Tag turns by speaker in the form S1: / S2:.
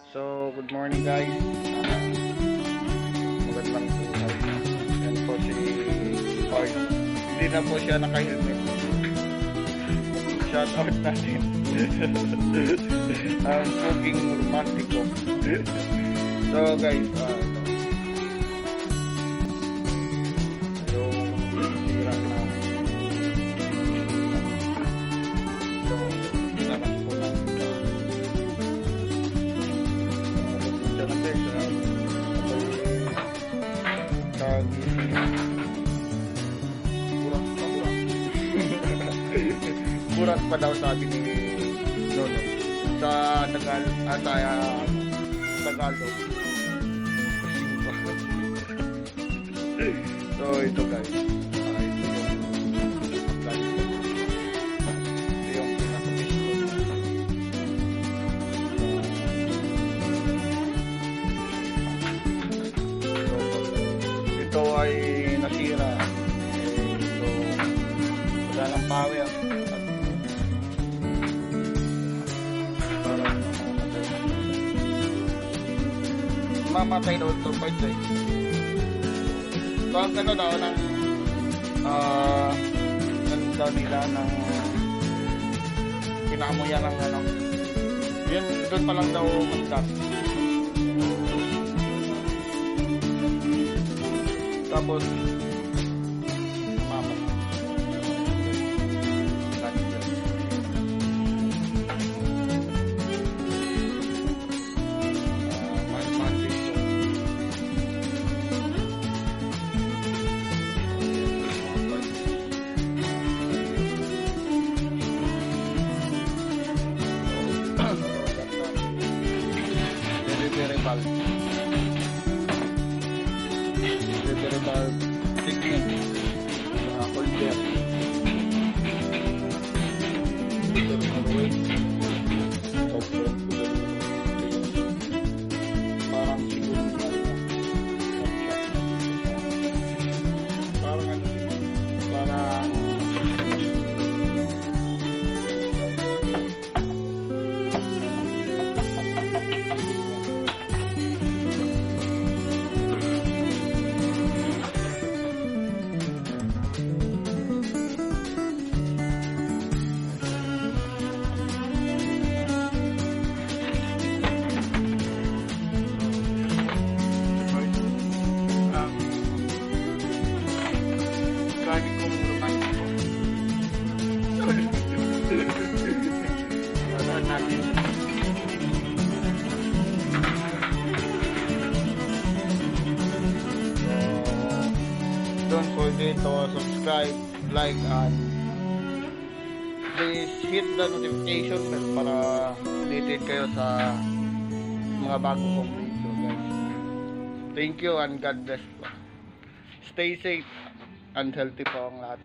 S1: So, good morning guys. Magandang buhay. Yan po si Bart. Hindi na po siya naka-helmet. Shout out natin. Ang cooking romantiko. So guys, yung sira na burat pa daw sabi ni Lolo sa Tagalog. So ito guys, ito yung pinaka-pistol. Ito ay nasira. So wala ng power. Mamatay daw ito part eh. So ang ano daw ng daw nila ng pinamuyan ng ano yun, doon pa lang daw magdat. Tapos mamatay. Repairable segment na colbert. Parang siguro parang ano parang don't forget to subscribe, like, and please hit the notification bell para updated kayo sa mga bago kong video guys. Thank you and God bless po. Stay safe and healthy po ang lahat.